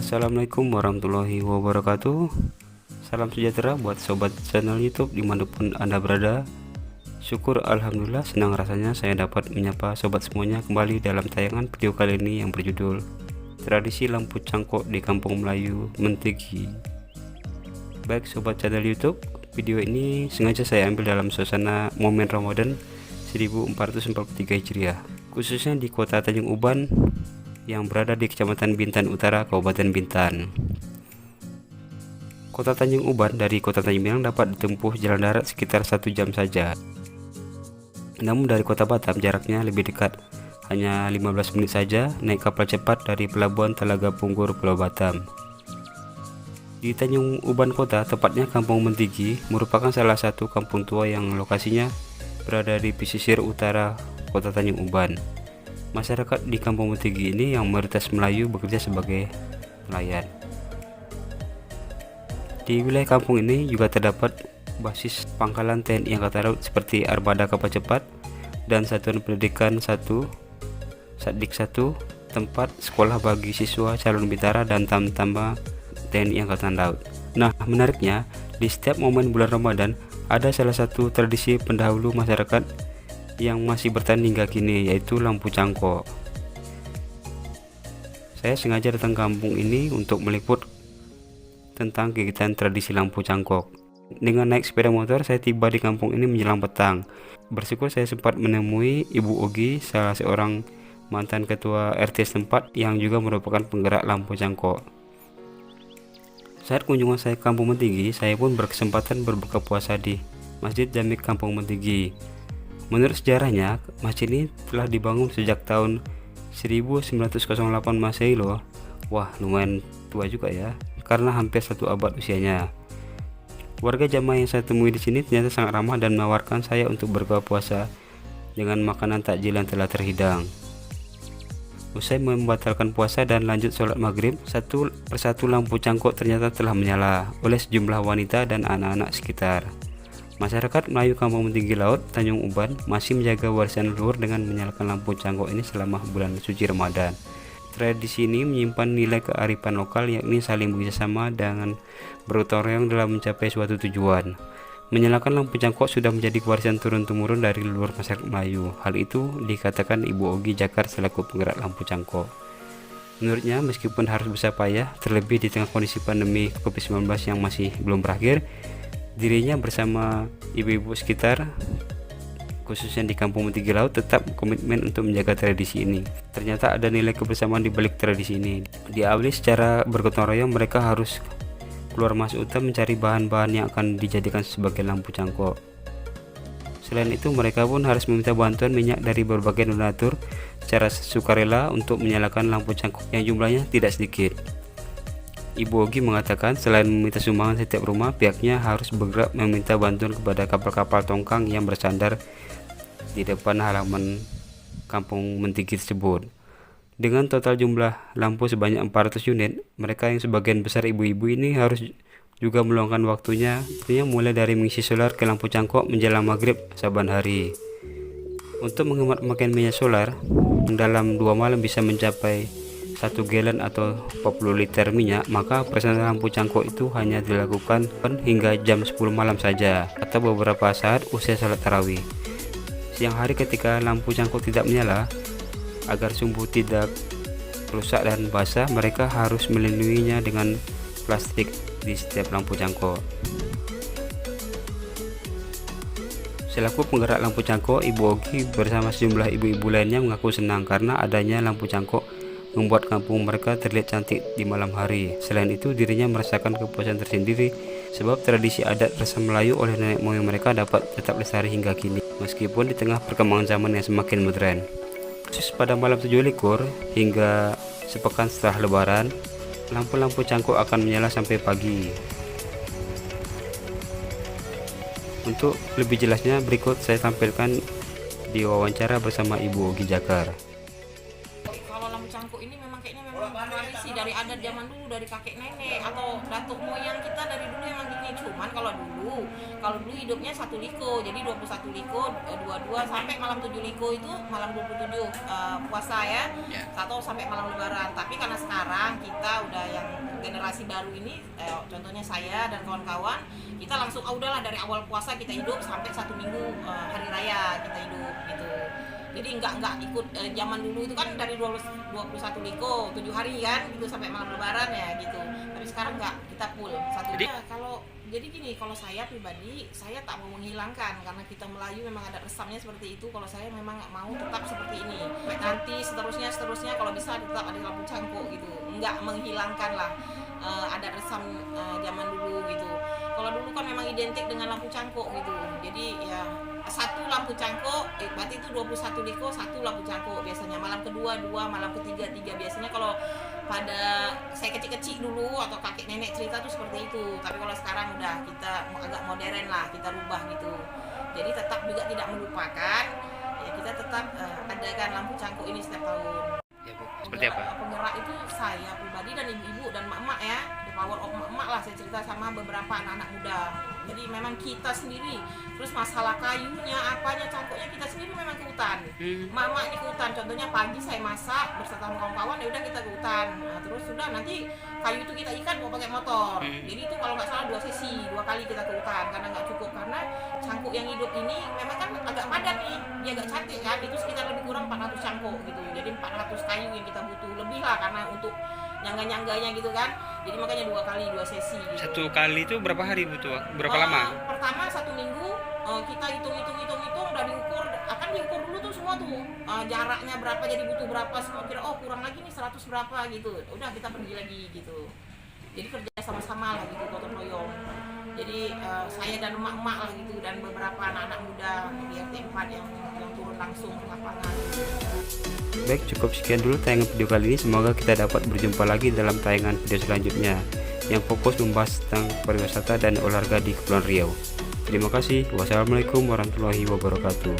Assalamualaikum warahmatullahi wabarakatuh. Salam sejahtera buat sobat channel YouTube dimanapun Anda berada. Syukur alhamdulillah, senang rasanya saya dapat menyapa sobat semuanya kembali dalam tayangan video kali ini yang berjudul Tradisi Lampu Cangkok di Kampung Melayu Mentigi. Baik sobat channel YouTube, video ini sengaja saya ambil dalam suasana momen Ramadan 1443 Hijriah, khususnya di kota Tanjung Uban yang berada di Kecamatan Bintan Utara, Kabupaten Bintan. Kota Tanjung Uban dari Kota Tanjung Pinang dapat ditempuh jalan darat sekitar 1 jam saja. Namun dari Kota Batam jaraknya lebih dekat, hanya 15 menit saja naik kapal cepat dari Pelabuhan Telaga Punggur, Pulau Batam. Di Tanjung Uban Kota, tepatnya Kampung Mentigi, merupakan salah satu kampung tua yang lokasinya berada di pesisir utara Kota Tanjung Uban. Masyarakat di Kampung Mentigi ini yang mayoritas Melayu bekerja sebagai nelayan. Di wilayah kampung ini juga terdapat basis pangkalan TNI Angkatan Laut seperti armada kapal cepat dan satuan pendidikan 1, Satdik 1, tempat sekolah bagi siswa calon bintara dan tamtama TNI Angkatan Laut. Nah, menariknya, di setiap momen bulan Ramadan ada salah satu tradisi pendahulu masyarakat yang masih bertahan hingga kini, yaitu lampu cangkok. Saya sengaja datang ke kampung ini untuk meliput tentang kegiatan tradisi lampu cangkok. Dengan naik sepeda motor, saya tiba di kampung ini menjelang petang. Bersyukur saya sempat menemui Ibu Ogi, salah seorang mantan ketua RT setempat yang juga merupakan penggerak lampu cangkok. Saat kunjungan saya ke Kampung Mentigi, saya pun berkesempatan berbuka puasa di Masjid Jami Kampung Mentigi. Menurut sejarahnya, masjid ini telah dibangun sejak tahun 1908 Masehi loh. Wah, lumayan tua juga ya, karena hampir 1 abad usianya. Warga jamaah yang saya temui di sini ternyata sangat ramah dan menawarkan saya untuk berbuka puasa dengan makanan takjil yang telah terhidang. Usai membatalkan puasa dan lanjut sholat maghrib, satu persatu lampu cangkok ternyata telah menyala oleh sejumlah wanita dan anak-anak sekitar. Masyarakat Melayu Kampung Mentigi Laut, Tanjung Uban masih menjaga warisan leluhur dengan menyalakan lampu cangkok ini selama bulan suci Ramadan. Tradisi ini menyimpan nilai kearifan lokal, yakni saling bekerjasama dengan bergotong royong dalam mencapai suatu tujuan. Menyalakan lampu cangkok sudah menjadi warisan turun-temurun dari leluhur masyarakat Melayu. Hal itu dikatakan Ibu Ogi Jakar selaku penggerak lampu cangkok. Menurutnya, meskipun harus besar payah, terlebih di tengah kondisi pandemi COVID-19 yang masih belum berakhir, dirinya bersama ibu-ibu sekitar, khususnya di Kampung Mentigi Laut, tetap komitmen untuk menjaga tradisi ini. Ternyata ada nilai kebersamaan di balik tradisi ini. Diawali secara bergotong royong, mereka harus keluar masuk hutan mencari bahan-bahan yang akan dijadikan sebagai lampu cangkok. Selain itu, mereka pun harus meminta bantuan minyak dari berbagai donatur secara sukarela untuk menyalakan lampu cangkok yang jumlahnya tidak sedikit. Ibu Ogi mengatakan selain meminta sumbangan setiap rumah, pihaknya harus bergerak meminta bantuan kepada kapal-kapal tongkang yang bersandar di depan halaman Kampung Mentigi tersebut. Dengan total jumlah lampu sebanyak 400 unit, mereka yang sebagian besar ibu-ibu ini harus juga meluangkan waktunya, mulai dari mengisi solar ke lampu cangkok menjelang maghrib saban hari. Untuk menghemat pemakaian minyak solar, dalam 2 malam bisa mencapai 1 gallon atau 40 liter minyak, maka operasional lampu cangkok itu hanya dilakukan hingga jam 10 malam saja atau beberapa saat usai salat tarawih. Siang hari ketika lampu cangkok tidak menyala, agar sumbu tidak rusak dan basah, mereka harus melindunginya dengan plastik di setiap lampu cangkok. Selaku penggerak lampu cangkok, Ibu Ogi bersama sejumlah ibu-ibu lainnya mengaku senang karena adanya lampu cangkok membuat kampung mereka terlihat cantik di malam hari. Selain itu, dirinya merasakan kepuasan tersendiri sebab tradisi adat rasa Melayu oleh nenek moyang mereka dapat tetap lestari hingga kini, meskipun di tengah perkembangan zaman yang semakin modern. Khusus pada malam 7 likur hingga sepekan setelah Lebaran, lampu-lampu cangkok akan menyala sampai pagi. Untuk lebih jelasnya, berikut saya tampilkan di wawancara bersama Ibu Ogi Jakar. Kalau lampu cangkuk ini memang kayaknya memang tradisi dari adat zaman dulu dari kakek nenek atau datuk moyang kita dari dulu emang gini. Cuman kalau dulu hidupnya 1 liko, jadi 21 liko, 22 sampai malam 7 liko itu malam 27 puasa ya, atau sampai malam lebaran. Tapi karena sekarang kita udah yang generasi baru ini, contohnya saya dan kawan-kawan, kita langsung udahlah dari awal puasa kita hidup sampai 1 minggu hari raya kita hidup gitu. Jadi nggak ikut zaman dulu itu kan dari 21 liko 7 hari kan gitu sampai malam lebaran ya gitu. Tapi sekarang nggak, kita full satu. Jadi gini, kalau saya pribadi, saya tak mau menghilangkan karena kita Melayu memang ada resamnya seperti itu. Kalau saya memang mau tetap seperti ini. Nanti seterusnya kalau bisa tetap ada lampu cangkuk gitu. Nggak menghilangkan lah ada resam zaman dulu gitu. Kalau dulu kan memang identik dengan lampu cangkuk gitu. Jadi ya 1 lampu cangkuk, berarti itu 21 liko 1 lampu cangkuk biasanya. Malam kedua 2, malam ketiga 3 biasanya. Kalau pada saya kecil-kecil dulu atau kakek nenek cerita tuh seperti itu. Tapi kalau sekarang udah kita agak modern lah, kita rubah gitu. Jadi tetap juga tidak melupakan, ya kita tetap adakan lampu cangkuk ini setiap tahun. Ya, Bu. Seperti apa? Penggerak itu saya pribadi dan ibu-ibu dan mak-mak ya. The power of mak-mak lah, saya cerita sama beberapa anak-anak muda. Jadi memang kita sendiri, terus masalah kayunya, apanya, cangkuknya kita sendiri memang ke hutan. Mama ini ke hutan, contohnya pagi saya masak bersama kawan-kawan, ya udah kita ke hutan. Nah, terus sudah nanti kayu itu kita ikat bawa pakai motor. Jadi itu kalau nggak salah 2 sesi, 2 kali kita ke hutan karena nggak cukup, karena cangkuk yang hidup ini memang kan agak padat nih, dia agak cantik kan, itu sekitar lebih kurang 400 cangkuk gitu. Jadi 400 kayu yang kita butuh lebih lah karena untuk nyangga-nyangganya gitu kan. Jadi makanya 2 kali 2 sesi gitu. 1 kali itu berapa hari butuh? Berapa lama? Pertama 1 minggu kita hitung udah diukur, akan diukur dulu tuh semua tuh jaraknya berapa, jadi butuh berapa, semua kira kurang lagi nih 100 berapa gitu. Udah kita pergi lagi gitu. Jadi kerja sama-sama lah gitu, gotong royong. Jadi saya dan emak-emak lah gitu, dan beberapa anak-anak muda di RT 4 yang turun langsung ke lapangan. Baik, cukup sekian dulu tayangan video kali ini. Semoga kita dapat berjumpa lagi dalam tayangan video selanjutnya yang fokus membahas tentang pariwisata dan olahraga di Kepulauan Riau. Terima kasih. Wassalamualaikum warahmatullahi wabarakatuh.